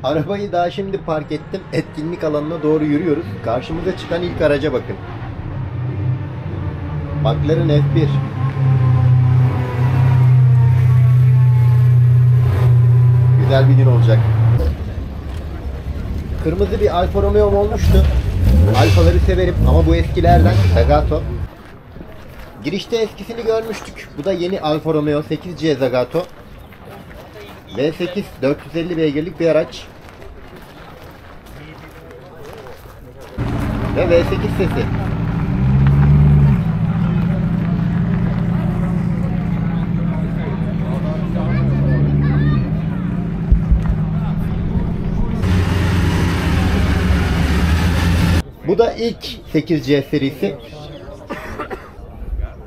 Arabayı daha şimdi park ettim. Etkinlik alanına doğru yürüyoruz. Karşımıza çıkan ilk araca bakın. McLaren F1. Güzel bir gün olacak. Kırmızı bir Alfa Romeo'm olmuştu. Alfaları severim ama bu eskilerden Zagato. Girişte eskisini görmüştük. Bu da yeni Alfa Romeo 8C Zagato. V8 450 beygirlik bir araç. Ve V8 sesi. Bu da ilk 8C serisi.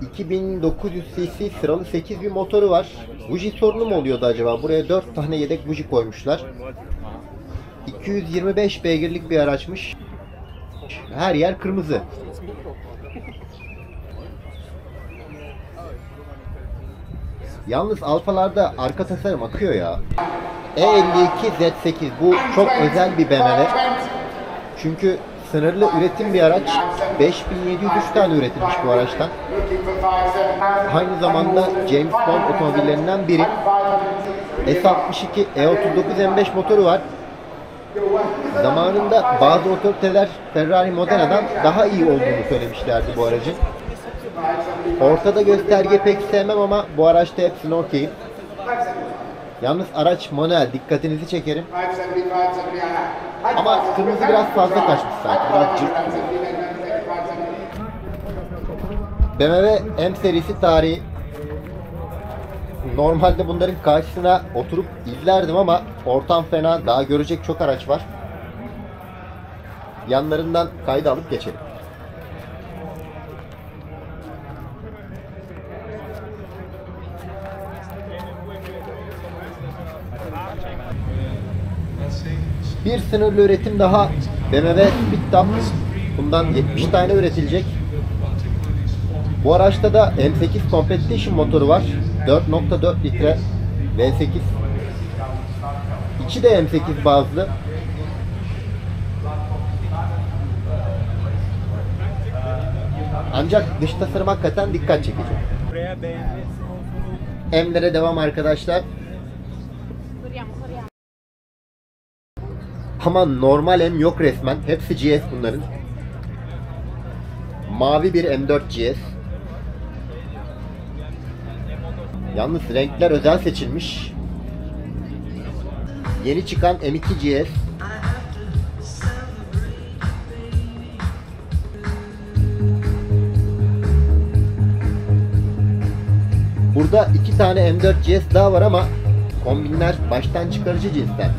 2900 cc sıralı 8 bir motoru var. Buji sorunu mu oluyordu acaba? Buraya 4 tane yedek buji koymuşlar. 225 beygirlik bir araçmış. Her yer kırmızı. Yalnız Alfalarda arka tasarım akıyor ya. E52 Z8 bu çok özel bir BMW. Çünkü sınırlı üretim bir araç. 5703 tane üretilmiş bu araçtan. Aynı zamanda James Bond otomobillerinden biri. S62 E39 M5 motoru var. Zamanında bazı otoriteler Ferrari Modena'dan daha iyi olduğunu söylemişlerdi bu aracın. Ortada gösterge pek sevmem ama bu araçta hepsini okeyim. Yalnız araç manuel, dikkatinizi çekerim. Ama kırmızı biraz fazla kaçmış sanki, biraz cırt. BMW M serisi tarihi. Normalde bunların karşısına oturup izlerdim ama ortam fena, daha görecek çok araç var. Yanlarından kaydı alıp geçelim. Bir sınırlı üretim daha BMW Speedtop. Bundan 70 tane üretilecek. Bu araçta da M8 Competition motoru var. 4.4 litre V8. İçi de M8 bazlı. Ancak dış tasarım hakikaten dikkat çekici. M'lere devam arkadaşlar. Ama normal M yok resmen. Hepsi GS bunların. Mavi bir M4 GS. Yalnız renkler özel seçilmiş. Yeni çıkan M2 GS. Burada 2 tane M4 GS daha var ama kombinler baştan çıkarıcı cinsten.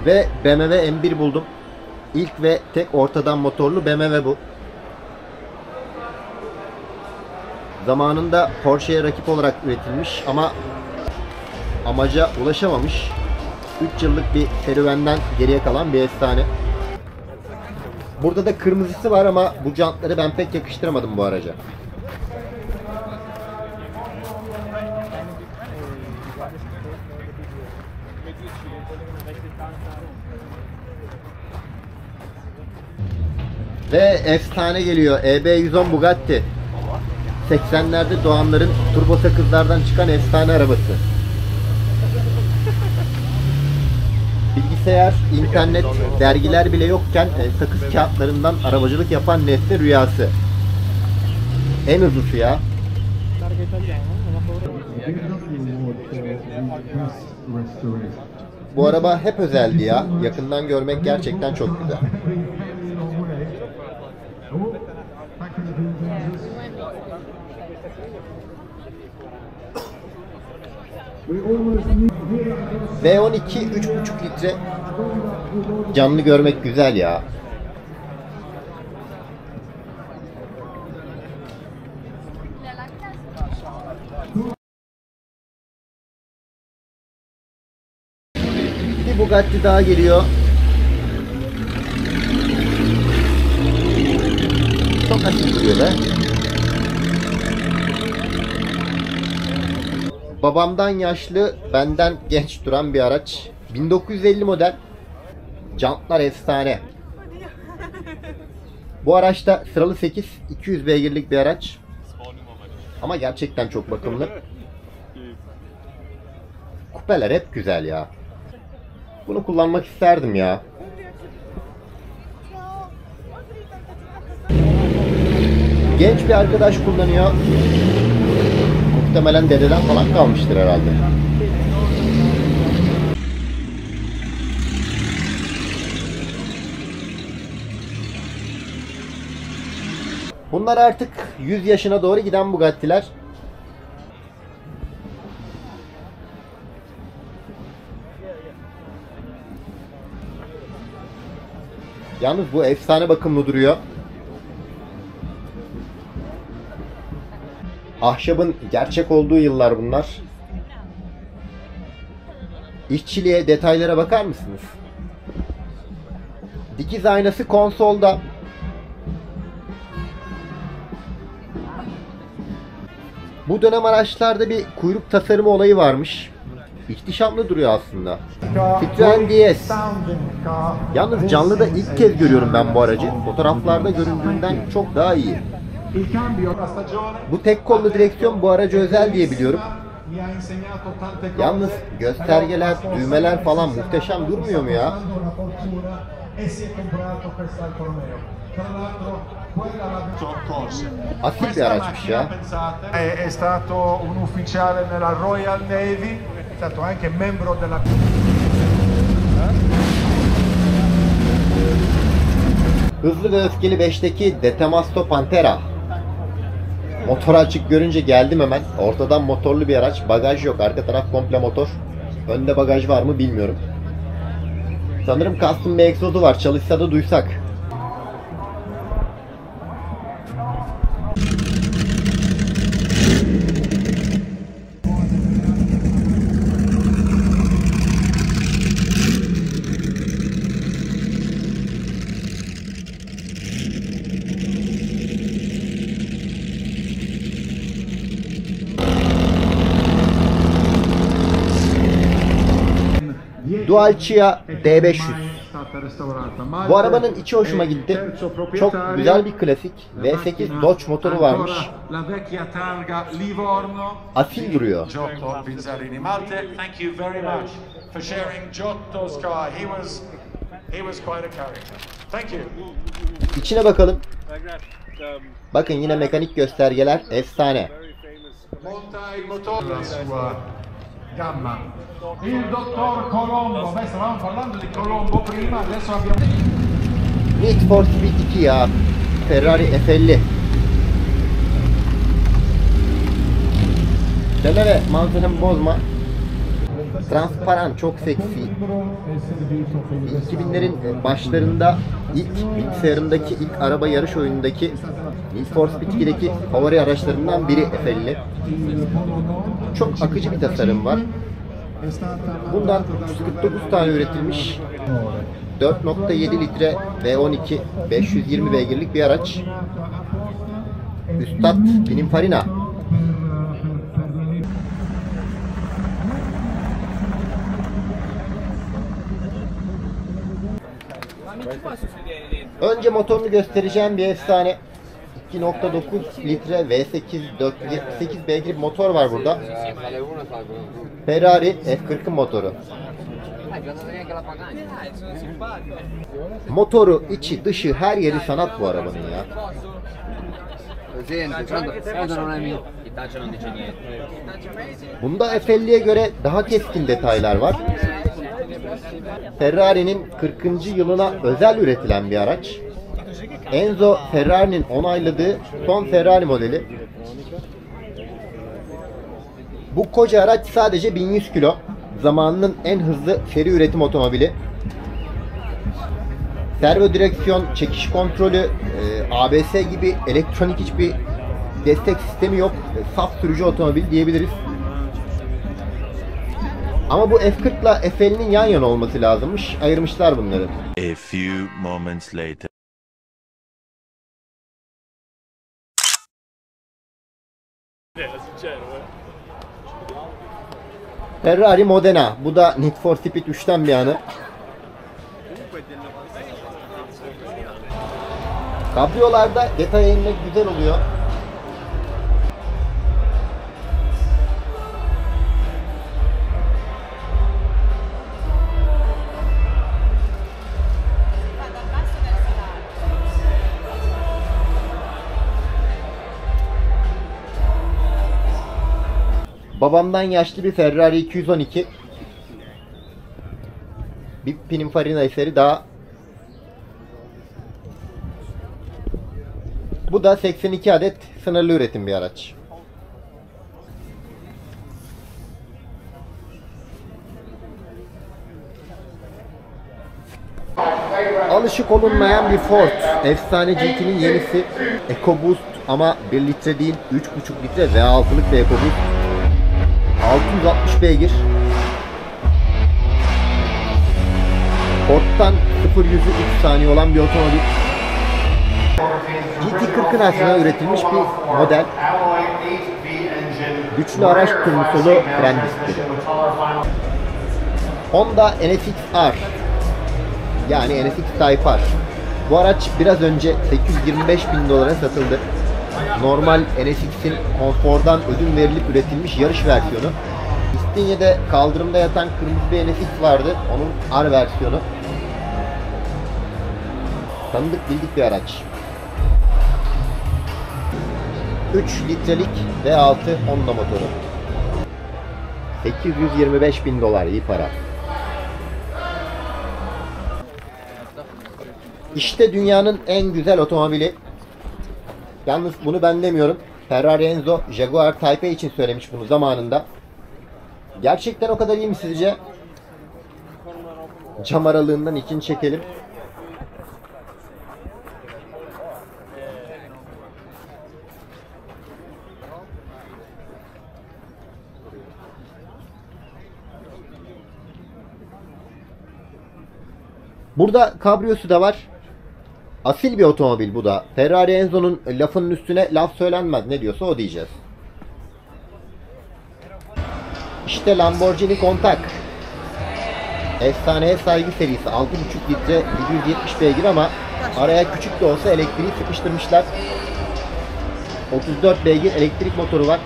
Ve BMW M1 buldum. İlk ve tek ortadan motorlu BMW bu. Zamanında Porsche'ye rakip olarak üretilmiş ama amaca ulaşamamış. 3 yıllık bir serüvenden geriye kalan bir efsane. Burada da kırmızısı var ama bu jantları ben pek yakıştıramadım bu araca. Ve efsane geliyor. EB110 Bugatti. 80'lerde doğanların turbo sakızlardan çıkan efsane arabası. Bilgisayar, internet, dergiler bile yokken sakız kağıtlarından arabacılık yapan nesli rüyası. En hızlısı ya. Bu araba hep özeldi ya. Yakından görmek gerçekten çok güzel. V12 3.5 litre. Canlı görmek güzel ya. Bir Bugatti daha geliyor. Çok hafif duruyor be. babamdan yaşlı, benden genç duran bir araç. 1950 model. Jantlar efsane. Bu araçta sıralı 8, 200 beygirlik bir araç. Ama gerçekten çok bakımlı. Kupeler hep güzel ya. Bunu kullanmak isterdim ya. Genç bir arkadaş kullanıyor. Muhtemelen dededen falan kalmıştır herhalde. Bunlar artık 100 yaşına doğru giden Bugatti'ler. Yalnız bu efsane bakımlı duruyor. Ahşabın gerçek olduğu yıllar bunlar. İşçiliğe, detaylara bakar mısınız? Dikiz aynası konsolda. Bu dönem araçlarda bir kuyruk tasarımı olayı varmış. İhtişamlı duruyor aslında. Citroen DS. Yalnız canlıda ilk kez görüyorum ben bu aracı. Fotoğraflarda göründüğünden çok daha iyi. Bu tek kollu direksiyon bu araca özel diye biliyorum. Yalnız göstergeler, düğmeler falan muhteşem durmuyor mu ya? Asil bir araçmış ya. È stato un ufficiale nella Royal Navy, è stato anche membro della Hızlı ve Öfkeli 5'teki De Temasto Pantera. Motor açık görünce geldim hemen. Ortadan motorlu bir araç. Bagaj yok. Arka taraf komple motor. Önde bagaj var mı bilmiyorum. Sanırım custom bir egzozu var. Çalışsa da duysak. Dualcia D500. Bu arabanın içi hoşuma gitti. Çok güzel bir klasik. V8 Dodge motoru varmış. Asil duruyor. Giotto Pinzarini. Malte, thank you very much for sharing Giotto's car. He was quite a character. Thank you. İçine bakalım. Bakın yine mekanik göstergeler efsane. Monta il motore la sua gamma. Il dottor Colombo, beh, stavamo parlando di Colombo prima, adesso abbiamo... Need for Speed 2 ya. Ferrari F50. Deme ve manzaramı bozma. Transparan, çok seksi. 2000'lerin başlarında ilk bilgisayarımdaki ilk araba yarış oyunundaki Need for Speed 2'deki favori araçlarından biri F50. Çok akıcı bir tasarım var. Bundan 149 tane üretilmiş. 4.7 litre V12 520 beygirlik bir araç. Üstad Pininfarina. Önce motorunu göstereceğim bir efsane. 2.9 litre V8 478 beygir motor var burada. Ferrari F40'ın motoru. Motoru, içi, dışı, her yeri sanat bu arabanın ya. Bunda F50'ye göre daha keskin detaylar var. Ferrari'nin 40. yılına özel üretilen bir araç. Enzo Ferrari'nin onayladığı son Ferrari modeli. Bu koca araç sadece 1100 kilo. Zamanının en hızlı seri üretim otomobili. Servo direksiyon, çekiş kontrolü, ABS gibi elektronik hiçbir destek sistemi yok. Saf sürücü otomobil diyebiliriz. Ama bu F40 ile F50'nin yan yana olması lazımmış. Ayırmışlar bunları. A few moments later. Ferrari Modena. Bu da Need for Speed 3'ten bir anı. Kabriyolarda detaya inmek güzel oluyor. Babamdan yaşlı bir Ferrari 212. Bir Pininfarina eseri daha. Bu da 82 adet sınırlı üretim bir araç. Alışık olunmayan bir Ford. Efsane GT'nin yenisi. EcoBoost ama 1 litre değil 3,5 litre V6'lık bir EcoBoost. 660 beygir. Ford'dan 0-100'ü 3 saniye olan bir otomobil. GT40'ın aslında üretilmiş bir model. Güçlü araç turnusolu fren diskleri. Honda NSX-R, yani NSX Type R. Bu araç biraz önce 825.000 dolara satıldı. Normal NSX'in konfordan ödün verilip üretilmiş yarış versiyonu. İstinye'de kaldırımda yatan kırmızı bir NSX vardı. Onun R versiyonu. Tanıdık bildik bir araç. 3 litrelik V6 Honda motoru. 825.000 dolar, iyi para. İşte dünyanın en güzel otomobili. Yalnız bunu ben demiyorum. Ferrari Enzo Jaguar Type A için söylemiş bunu zamanında. Gerçekten o kadar iyi mi sizce? Cam aralığından içini çekelim. Burada kabriyosu da var. Asil bir otomobil bu da. Ferrari Enzo'nun lafının üstüne laf söylenmez. Ne diyorsa o diyeceğiz. İşte Lamborghini Countach. Efsaneye saygı serisi. 6,5 litre 770 beygir ama araya küçük de olsa elektriği sıkıştırmışlar. 34 beygir elektrik motoru var.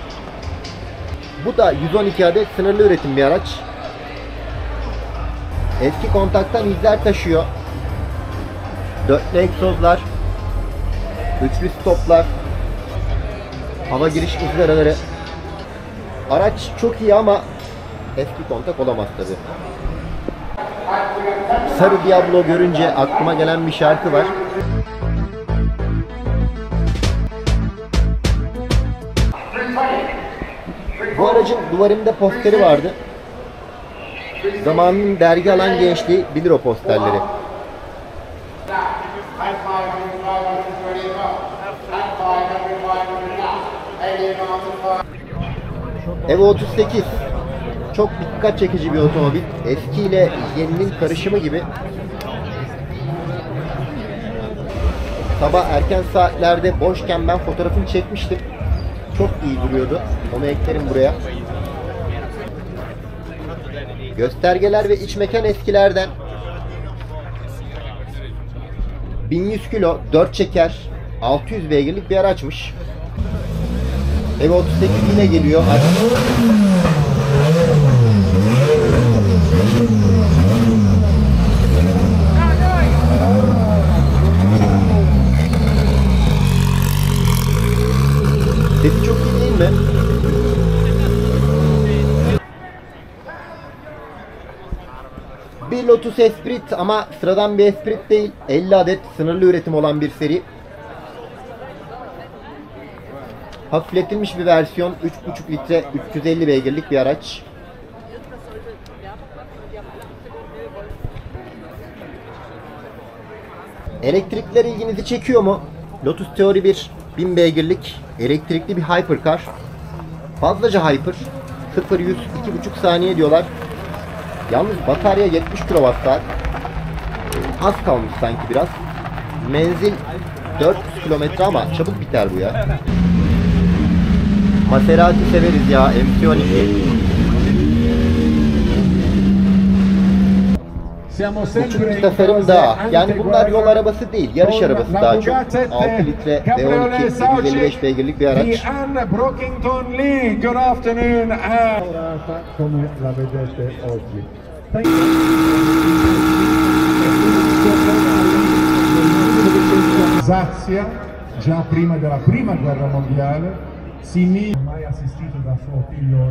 Bu da 112 adet sınırlı üretim bir araç. Eski Countach'tan izler taşıyor. Dörtlü egzozlar, üçlü stoplar, hava giriş ızgaraları. Araç çok iyi ama eski Countach olamaz tabi. Sarı Diablo görünce aklıma gelen bir şarkı var. Bu aracın duvarında posteri vardı. Zamanının dergi alan gençliği bilir o posterleri. Evo 38 çok dikkat çekici bir otomobil. Eski ile yeninin karışımı gibi. Sabah erken saatlerde boşken ben fotoğrafını çekmiştim. Çok iyi duruyordu. Onu eklerim buraya. Göstergeler ve iç mekan eskilerden. 1100 kilo, 4 çeker, 600 beygirlik bir araçmış. Evo 38 yine geliyor. Sesi çok iyi değil mi? Bir Lotus Esprit ama sıradan bir Esprit değil. 50 adet sınırlı üretim olan bir seri. Hafifletilmiş bir versiyon. 3,5 litre 350 beygirlik bir araç. Elektrikler ilginizi çekiyor mu? Lotus Theory 1 1000 beygirlik elektrikli bir hypercar. Fazlaca hyper. 0-100 2,5 saniye diyorlar. Yalnız batarya 70 kWh. Az kalmış sanki biraz. Menzil 400 km ama çabuk biter bu ya. Maserati severiz ya, MC12. Siamo Bu tür sempre bir in tasarım fase daha. Yani bunlar yol anti-guerra arabası değil, yarış con arabası la daha çok. Bugatti 6 litre V12 755 beygirlik bir araç. di Anne Brockington Lee. Good afternoon. Come la vedete oggi. Alsazia, già prima della prima guerra mondiale, mai assistito da suo figlio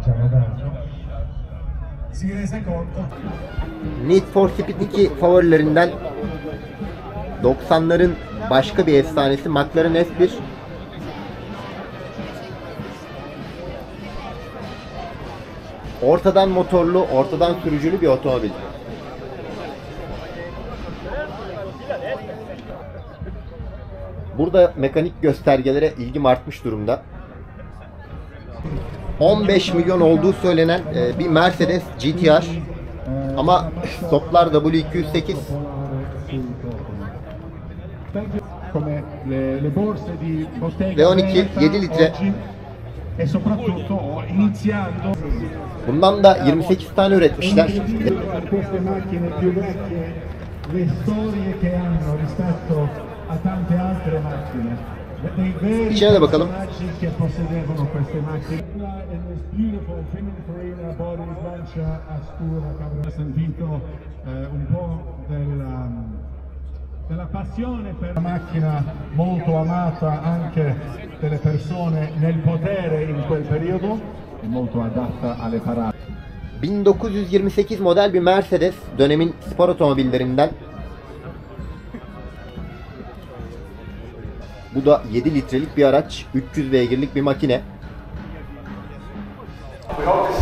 Gian Roberto, si rese conto. Need for Speed 2 favorilerinden 90'ların başka bir efsanesi McLaren F1. Ortadan motorlu, ortadan sürücülü bir otomobil. Burada mekanik göstergelere ilgim artmış durumda. 15 milyon olduğu söylenen bir Mercedes GT-R ama stoplar W208. Come le borse di bottega V12 7 litre. oggi, e soprattutto iniziando Bundan da 28 tane üretmişler. queste macchine più vecchie, le storie che hanno rispetto a tante altre macchine, dei veri İçine de bakalım. personaggi che possedevano queste macchine. In this beautiful Pininfarina body Lancia Astura, che avrà sentito un po' della passione per la macchina molto amata anche delle persone nel potere in quel periodo e molto adatta alle parate. 1928 model bir Mercedes, dönemin spor otomobillerinden. Bu da 7 litrelik bir araç, 300 beygirlik bir makine.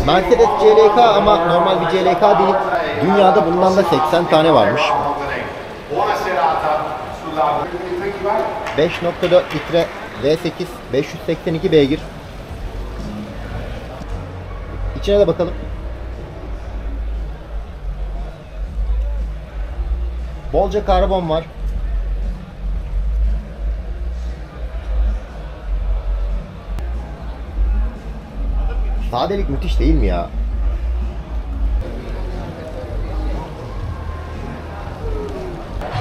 Mercedes CLK ama normal bir CLK değil. Dünyada bundan da 80 tane varmış. 5.4 litre V8, 582 beygir. İçine de bakalım. Bolca karbon var. Sadelik müthiş değil mi ya?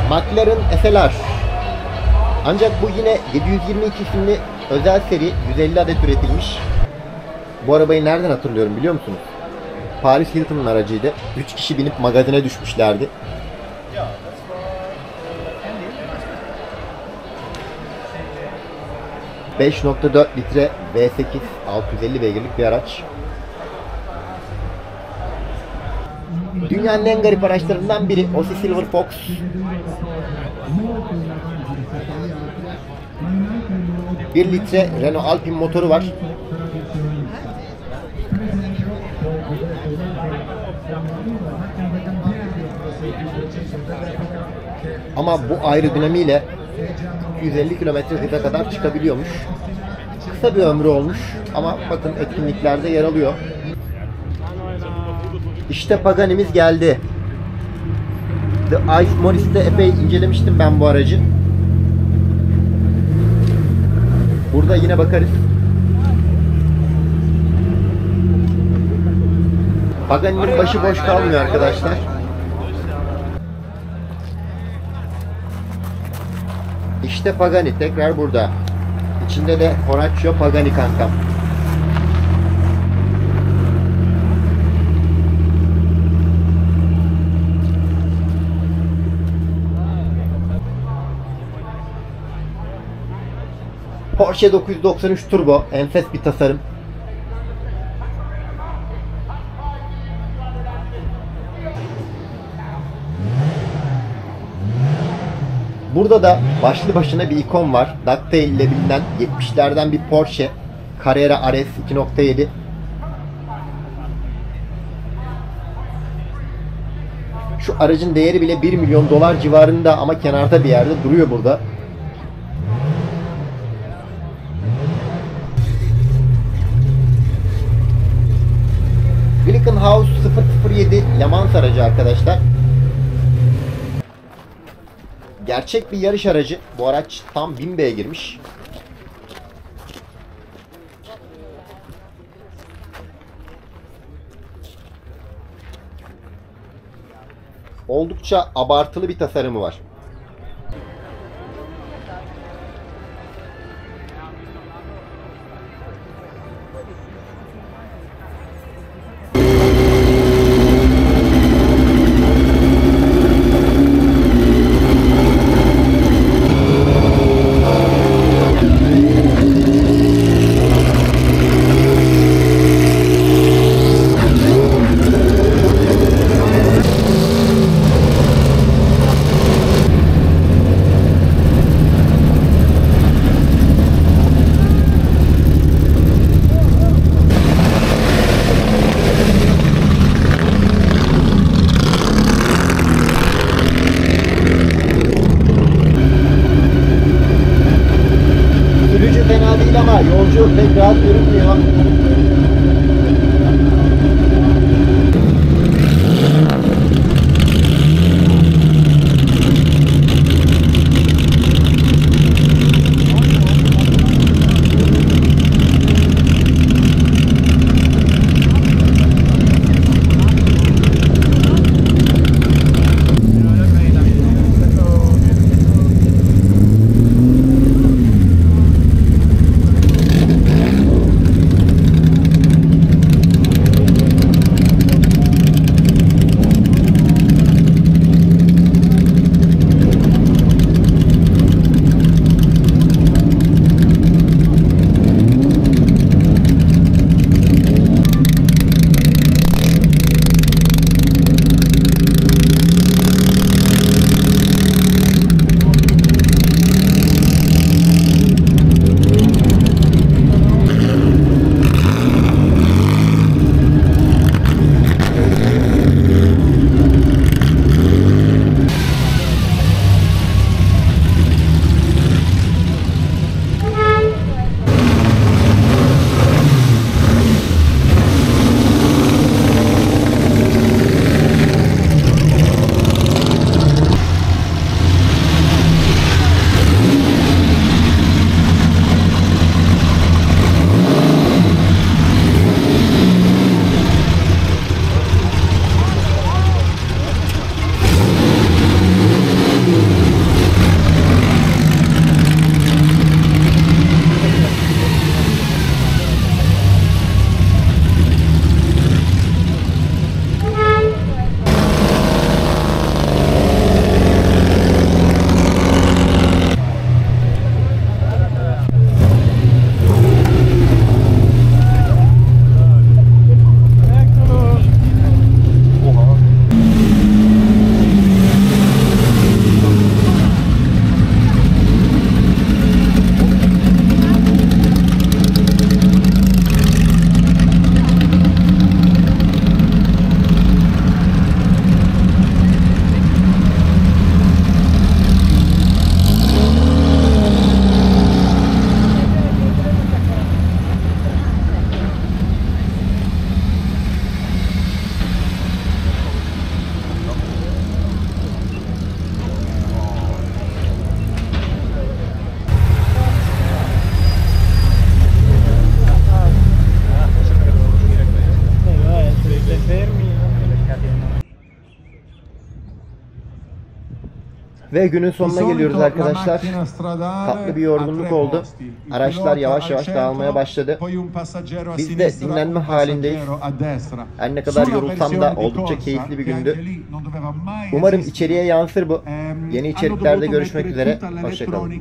McLaren SLR. Ancak bu yine 722 isimli özel seri, 150 adet üretilmiş. Bu arabayı nereden hatırlıyorum biliyor musunuz? Paris Hilton'un aracıydı. 3 kişi binip magazine düşmüşlerdi. ...5.4 litre V8 650 beygirlik bir araç. Dünyanın en garip araçlarından biri Aussie Silver Fox. Bir litre Renault Alpine motoru var. Ama bu aerodinamiğiyle 250 km hıza kadar çıkabiliyormuş. Kısa bir ömrü olmuş ama bakın etkinliklerde yer alıyor. İşte Pagani'miz geldi. The Ice Morris'te epey incelemiştim ben bu aracı. Burada yine bakarız. Pagani'nin başı boş kalmıyor arkadaşlar. İşte Pagani tekrar burada. İçinde de Horacio Pagani kankam. Porsche 993 Turbo, enfes bir tasarım. Burada da başlı başına bir ikon var. Ducktail ile bilinen 70'lerden bir Porsche Carrera RS 2.7. Şu aracın değeri bile 1 milyon dolar civarında ama kenarda bir yerde duruyor burada. Glickenhaus 007 Le Mans aracı arkadaşlar. Gerçek bir yarış aracı. Bu araç tam 1000 beygirmiş. oldukça abartılı bir tasarımı var. Sürücü fena değil ama yolcu pek rahat görünmüyor. Ve günün sonuna geliyoruz arkadaşlar. Tatlı bir yorgunluk oldu. Araçlar yavaş yavaş dağılmaya başladı. Biz de dinlenme halindeyiz. Her ne kadar yorulsam da oldukça keyifli bir gündü. Umarım içeriye yansır bu. Yeni içeriklerde görüşmek üzere. Hoşça kalın.